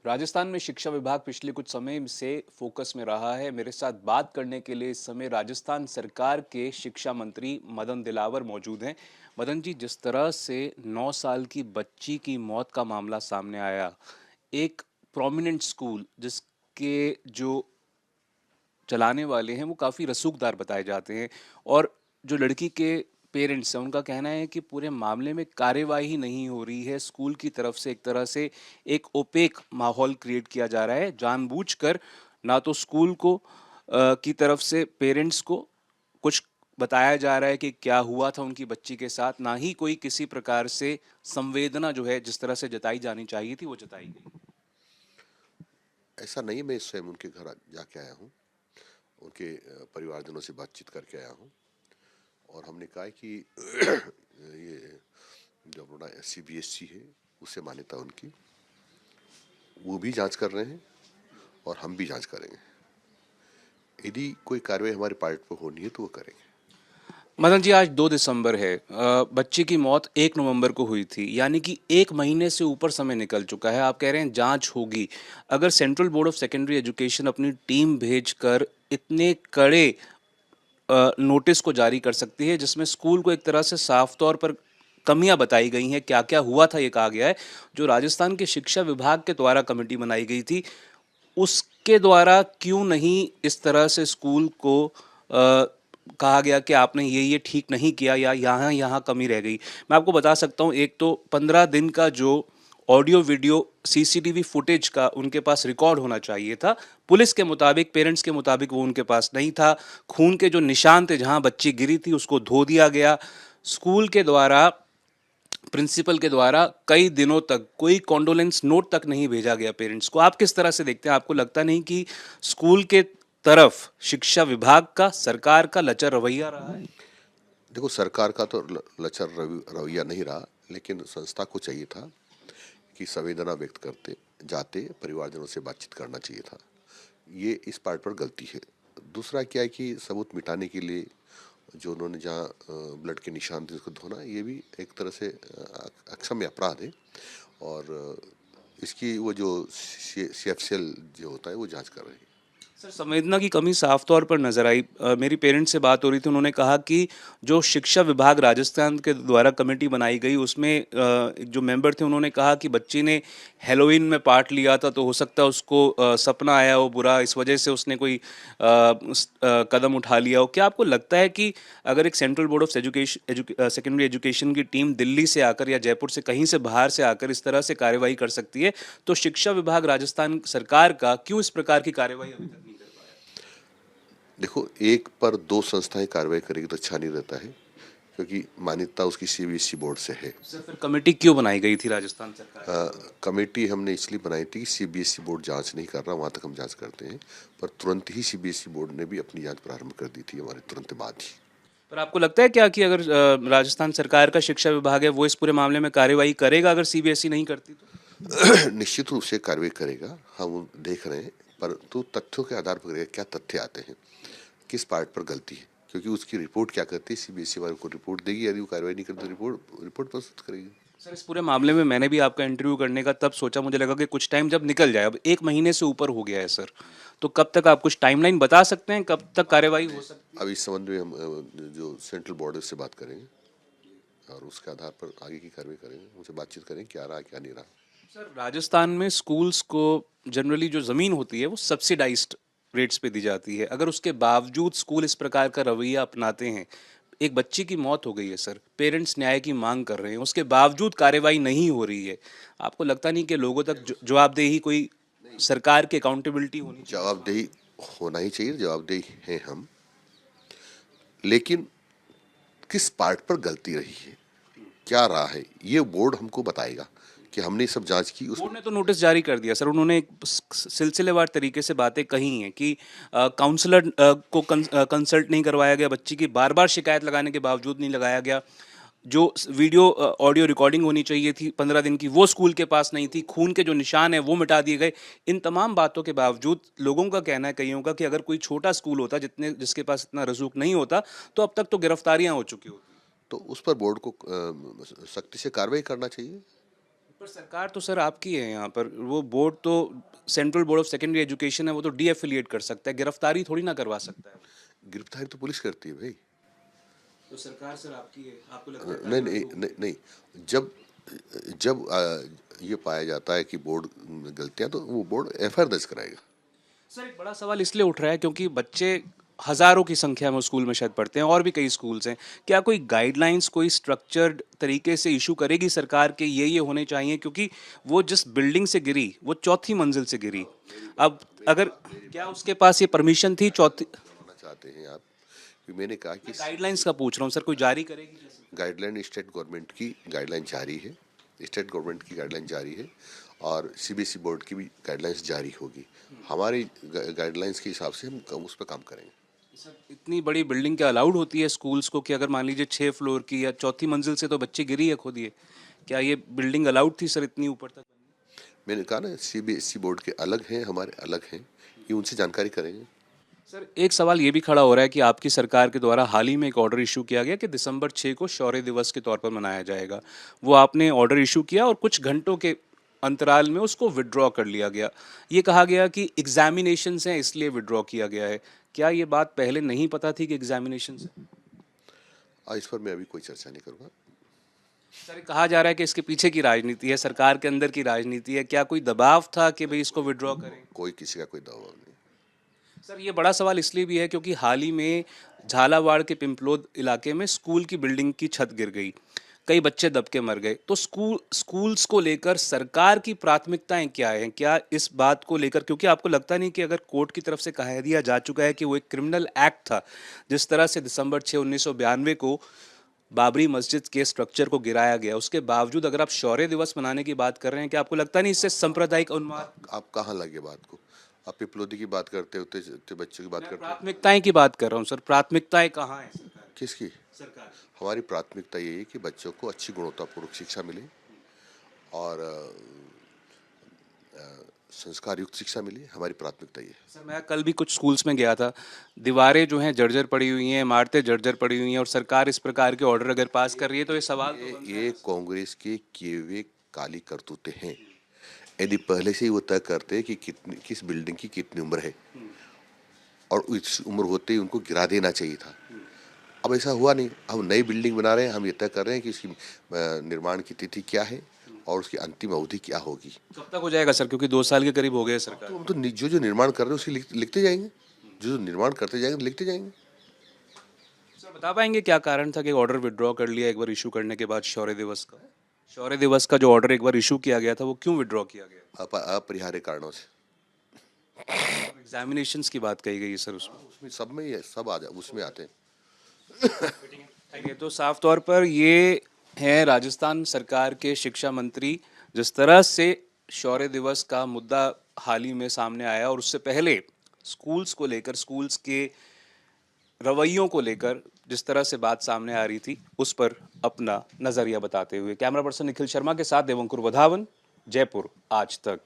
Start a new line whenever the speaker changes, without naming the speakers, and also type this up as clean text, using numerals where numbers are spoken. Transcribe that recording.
राजस्थान में शिक्षा विभाग पिछले कुछ समय से फोकस में रहा है। मेरे साथ बात करने के लिए इस समय राजस्थान सरकार के शिक्षा मंत्री मदन दिलावर मौजूद हैं। मदन जी, जिस तरह से 9 साल की बच्ची की मौत का मामला सामने आया, एक प्रोमिनेंट स्कूल जिसके जो चलाने वाले हैं वो काफ़ी रसूखदार बताए जाते हैं, और जो लड़की के पेरेंट्स हैं उनका कहना है कि पूरे मामले में कार्यवाही नहीं हो रही है। स्कूल की तरफ से एक तरह से एक ओपेक माहौल क्रिएट किया जा रहा है जानबूझकर। ना तो स्कूल को की तरफ से पेरेंट्स को कुछ बताया जा रहा है कि क्या हुआ था उनकी बच्ची के साथ, ना ही कोई किसी प्रकार से संवेदना जो है जिस तरह से जताई जानी चाहिए थी वो जताई गई।
ऐसा नहीं, मैं स्वयं उनके घर जाके आया हूँ। उनके परिवारजनों से बातचीत करके आया हूँ। और हमने कहा है कि ये जो अपना CBSE है उससे मान्यता उनकी, वो भी जांच कर रहे हैं और हम भी जांच करेंगे। यदि कोई कार्रवाई हमारे पार्ट पर होनी है तो वो करेंगे।
मदन जी, आज 2 दिसंबर है। बच्चे की मौत 1 नवंबर को हुई थी, यानी कि 1 महीने से ऊपर समय निकल चुका है। आप कह रहे हैं जांच होगी। अगर central board of secondary education अपनी टीम भेजकर इतने कड़े नोटिस को जारी कर सकती है जिसमें स्कूल को एक तरह से साफ तौर पर कमियां बताई गई हैं, क्या क्या हुआ था ये कहा गया है, जो राजस्थान के शिक्षा विभाग के द्वारा कमेटी बनाई गई थी उसके द्वारा क्यों नहीं इस तरह से स्कूल को कहा गया कि आपने ये ठीक नहीं किया या यहाँ यहाँ कमी रह गई। मैं आपको बता सकता हूँ, एक तो 15 दिन का जो ऑडियो वीडियो सीसीटीवी फुटेज का उनके पास रिकॉर्ड होना चाहिए था, पुलिस के मुताबिक, पेरेंट्स के मुताबिक वो उनके पास नहीं था। खून के जो निशान थे जहाँ बच्ची गिरी थी उसको धो दिया गया। स्कूल के द्वारा, प्रिंसिपल के द्वारा कई दिनों तक कोई कॉन्डोलेंस नोट तक नहीं भेजा गया पेरेंट्स को। आप किस तरह से देखते हैं? आपको लगता नहीं कि स्कूल के तरफ शिक्षा विभाग का, सरकार का लचर रवैया रहा है?
देखो, सरकार का तो लचर रवैया नहीं रहा, लेकिन संस्था को चाहिए था कि संवेदना व्यक्त करते जाते परिवारजनों से बातचीत करना चाहिए था। ये इस पार्ट पर गलती है। दूसरा क्या है कि सबूत मिटाने के लिए जो उन्होंने जहाँ ब्लड के निशान थे उसको धोना, ये भी एक तरह से अक्षम्य अपराध है। और इसकी वो जो CFCL जो होता है वो जांच कर रही है।
सर, संवेदना की कमी साफ तौर पर नजर आई। मेरी पेरेंट्स से बात हो रही थी, उन्होंने कहा कि जो शिक्षा विभाग राजस्थान के द्वारा कमेटी बनाई गई उसमें जो मेंबर थे उन्होंने कहा कि बच्ची ने हेलोइन में पार्ट लिया था, तो हो सकता है उसको सपना आया हो बुरा, इस वजह से उसने कोई कदम उठा लिया हो। क्या आपको लगता है कि अगर एक central board of education secondary education की टीम दिल्ली से आकर या जयपुर से कहीं से बाहर से आकर इस तरह से कार्रवाई कर सकती है, तो शिक्षा विभाग राजस्थान सरकार का क्यों इस प्रकार की कार्रवाई अभी तक नहीं कर पाया?
देखो, एक पर दो संस्थाएं कार्रवाई करेगी तो अच्छा नहीं रहता है, क्योंकि मान्यता उसकी CBSE बोर्ड से है।
सर, फिर कमेटी क्यों बनाई गई थी राजस्थान सरकार के द्वारा?
कमेटी हमने इसलिए बनाई थी कि CBSE बोर्ड जांच नहीं कर रहा, वहाँ तक हम जांच करते हैं। पर तुरंत ही CBSE बोर्ड ने भी अपनी जांच प्रारंभ कर दी थी हमारे तुरंत बाद ही।
पर आपको लगता है क्या कि अगर राजस्थान सरकार का शिक्षा विभाग है वो इस पूरे मामले में कार्रवाई करेगा अगर सीबीएसई नहीं करती तो?
निश्चित रूप से कार्रवाई करेगा, हम वो देख रहे हैं। परंतु तथ्यों के आधार पर करेगा, क्या तथ्य आते हैं, किस पार्ट पर गलती है, क्योंकि उसकी रिपोर्ट क्या करती है, CBSE वालों को रिपोर्ट देगी। यदि वो कार्रवाई नहीं करती तो रिपोर्ट रिपोर्ट प्रस्तुत करेगी।
सर, इस पूरे मामले में मैंने भी आपका इंटरव्यू करने का तब सोचा, मुझे लगा कि कुछ टाइम जब निकल जाए, अब 1 महीने से ऊपर हो गया है सर, तो कब तक आप कुछ टाइमलाइन बता सकते हैं, कब तक कार्रवाई हो सकती है?
अब इस संबंध में हम जो सेंट्रल बॉर्डर से बात करेंगे और उसके आधार पर आगे की कार्रवाई करेंगे, उनसे बातचीत करेंगे क्या रहा क्या नहीं रहा।
सर, राजस्थान में स्कूल्स को जनरली जो ज़मीन होती है वो सब्सिडाइज्ड रेट्स पे दी जाती है। अगर उसके बावजूद स्कूल इस प्रकार का रवैया अपनाते हैं, एक बच्ची की मौत हो गई है सर, पेरेंट्स न्याय की मांग कर रहे हैं, उसके बावजूद कार्रवाई नहीं हो रही है, आपको लगता नहीं कि लोगों तक जवाबदेही, कोई सरकार की अकाउंटेबिलिटी होनी चाहिए इस मामले
जवाबदेही होना ही चाहिए, जवाबदेही हैं हम। लेकिन किस पार्ट पर गलती रही है, क्या रहा है, ये बोर्ड हमको बताएगा कि हमने सब जांच की
में?
उस।
बोर्ड ने तो नोटिस जारी कर दिया सर, उन्होंने एक सिलसिलेवार तरीके से बातें कही हैं कि काउंसलर को कंसल्ट नहीं करवाया गया, बच्ची की बार बार शिकायत लगाने के बावजूद नहीं लगाया गया, जो वीडियो ऑडियो रिकॉर्डिंग होनी चाहिए थी 15 दिन की वो स्कूल के पास नहीं थी, खून के जो निशान है वो मिटा दिए गए। इन तमाम बातों के बावजूद लोगों का कहना है, कईयों का, कि अगर कोई छोटा स्कूल होता जिसके पास इतना रसूख नहीं होता तो अब तक तो गिरफ्तारियां हो चुकी होती।
तो उस पर बोर्ड को सख्ती से कार्रवाई करना चाहिए।
पर सरकार तो सर आपकी है यहाँ पर, वो बोर्ड तो central board of secondary education है, वो तो डी एफिलिएट कर सकता है, गिरफ्तारी थोड़ी ना करवा सकता है।
गिरफ्तारी तो पुलिस करती है भाई।
तो सरकार सर आपकी है, आपको लगता है
नहीं नहीं नहीं नहीं, जब जब ये पाया जाता है कि बोर्ड में गलतियां, तो वो बोर्ड एफआईआर दर्ज कराएगा।
सर एक बड़ा सवाल इसलिए उठ रहा है क्योंकि बच्चे हजारों की संख्या में स्कूल में शायद पढ़ते हैं और भी कई स्कूल्स हैं। क्या कोई गाइडलाइंस, कोई स्ट्रक्चर्ड तरीके से इशू करेगी सरकार के ये होने चाहिए? क्योंकि वो जिस बिल्डिंग से गिरी वो चौथी मंजिल से गिरी। अब अगर क्या उसके पास ये परमिशन थी चौथी?
होना चाहते हैं आप कि मैंने कहा कि
गाइडलाइंस का पूछ रहा हूँ सर, कोई जारी करेगी कैसे?
गाइडलाइन स्टेट गवर्नमेंट की गाइडलाइन जारी है, स्टेट गवर्नमेंट की गाइडलाइन जारी है, और सीबीएसई बोर्ड की भी गाइडलाइंस जारी होगी। हमारी गाइडलाइंस के हिसाब से हम उस पर काम करेंगे।
सर इतनी बड़ी बिल्डिंग क्या अलाउड होती है स्कूल्स को कि अगर मान लीजिए 6 फ्लोर की या चौथी मंजिल से तो बच्चे गिरी है खुद, ये क्या ये बिल्डिंग अलाउड थी सर इतनी ऊपर तक?
मैंने कहा ना, सीबीएसई बोर्ड के अलग हैं, हमारे अलग हैं, ये उनसे जानकारी करेंगे।
सर एक सवाल ये भी खड़ा हो रहा है कि आपकी सरकार के द्वारा हाल ही में एक ऑर्डर इशू किया गया कि दिसंबर 6 को शौर्य दिवस के तौर पर मनाया जाएगा। वो आपने ऑर्डर इशू किया और कुछ घंटों के अंतराल में उसको विड्रॉ कर लिया गया। ये कहा गया कि एग्जामिनेशंस हैं इसलिए विड्रॉ किया गया है। क्या ये बात पहले नहीं पता थी कि एग्जामिनेशंस है?
इस पर मैं अभी कोई चर्चा नहीं करूँगा।
सर कहा जा रहा है कि इसके पीछे की राजनीति है, सरकार के अंदर की राजनीति है। क्या कोई दबाव था कि भाई इसको विड्रॉ करें?
कोई किसी का कोई दबाव नहीं।
सर ये बड़ा सवाल इसलिए भी है क्योंकि हाल ही में झालावाड़ के पिंपलोद इलाके में स्कूल की बिल्डिंग की छत गिर गई, कई बच्चे दब के मर गए। तो स्कूल्स को लेकर सरकार की प्राथमिकताएं क्या हैं? क्या इस बात को लेकर, क्योंकि आपको लगता नहीं कि अगर कोर्ट की तरफ से कह दिया जा चुका है कि वो एक क्रिमिनल एक्ट था, जिस तरह से दिसंबर 6 1992 को बाबरी मस्जिद के स्ट्रक्चर को गिराया गया, उसके बावजूद अगर आप शौर्य दिवस मनाने की बात कर रहे हैं, क्या आपको लगता नहीं इससे सांप्रदायिक उन्माद?
आप कहाँ लगे बात को? आप पिपलोदी की बात करते होते होते बच्चों की बात करते हो।
प्राथमिकताएं की बात कर रहा हूँ सर, प्राथमिकताएं कहाँ हैं सरकार
किसकी?
सरकार
हमारी प्राथमिकता ये है कि बच्चों को अच्छी गुणवत्तापूर्वक शिक्षा मिले और संस्कार युक्त शिक्षा मिले। हमारी प्राथमिकता ये है।
सर मैं कल भी कुछ स्कूल्स में गया था, दीवारें जो हैं जर्जर पड़ी हुई हैं, इमारतें जर्जर पड़ी हुई हैं, और सरकार इस प्रकार के ऑर्डर अगर पास कर रही है तो ये सवाल तो बनता है।
ये कांग्रेस के किए हुए काली करतूते हैं। यदि पहले से ही वो तय करते कि कितनी, किस बिल्डिंग की कितनी उम्र है, और इस उम्र होते ही उनको गिरा देना चाहिए था। अब ऐसा हुआ नहीं। हम नई बिल्डिंग बना रहे हैं, हम ये तय कर रहे हैं कि इसकी निर्माण की तिथि क्या है और उसकी अंतिम अवधि क्या होगी।
कब तक हो जाएगा सर? क्योंकि 2 साल के करीब हो गए सरकार।
तो हम तो जो निर्माण कर रहे हैं उसकी लिखते जाएंगे, जो निर्माण करते जाएंगे लिखते जाएंगे।
सर बता पाएंगे क्या कारण था कि ऑर्डर विड्रॉ कर लिया एक बार इशू करने के बाद? शौर्य दिवस का, शौर्य दिवस का जो ऑर्डर एक बार इशू किया गया था वो क्यों विड्रॉ किया गया?
अपरिहार्य कारणों से।
एग्जामिनेशंस की बात कही गई है सर उसमें।
उसमें सब में ये सब आ जाए, उसमें आते हैं।
ये तो साफ तौर पर ये है राजस्थान सरकार के शिक्षा मंत्री, जिस तरह से शौर्य दिवस का मुद्दा हाल ही में सामने आया और उससे पहले स्कूल्स को लेकर, स्कूल्स के रवैयों को लेकर जिस तरह से बात सामने आ रही थी, उस पर अपना नजरिया बताते हुए कैमरा पर्सन निखिल शर्मा के साथ देवंकुर वधावन, जयपुर आज तक।